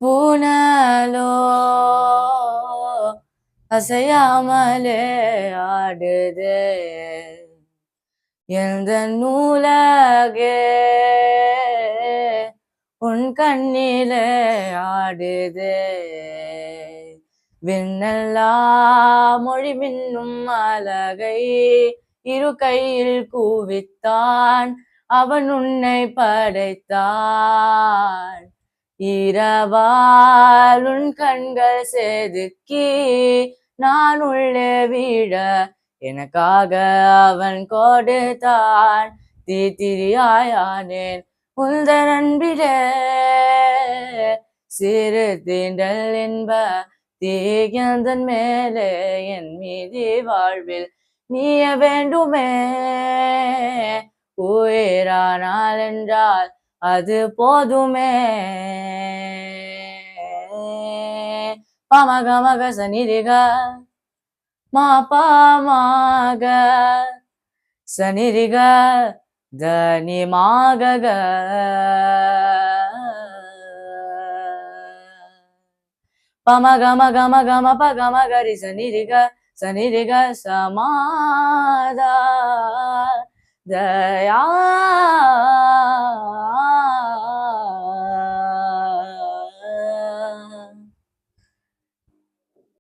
பூனலோ அசையாமலே ஆடுதே எந்த நூலகே உன் கண்ணிலே ஆடுதே விண்ணெல்லாம் மொழி மின்னும் அழகை இரு கையில் கூவித்தான் அவன் உன்னை படைத்தான் இரவால் உன் கண்கள் செதுக்கி நான் உள்ளே விட எனக்காக அவன் கொடுத்தான் தீத்திரியாயானேன் உந்தன் அன்பிலே சிறு தீண்டல் என்ப தீயந்தன் மேலே என் மீதி வாழ்வில் நீய வேண்டுமே உயிரானால் என்றால் அது போதுமே பமகமக சனிரிக மா பாமாக சனிரிக தனி மாகக பமகமகமகம பகமகரி சனிரிக சமாதா தயா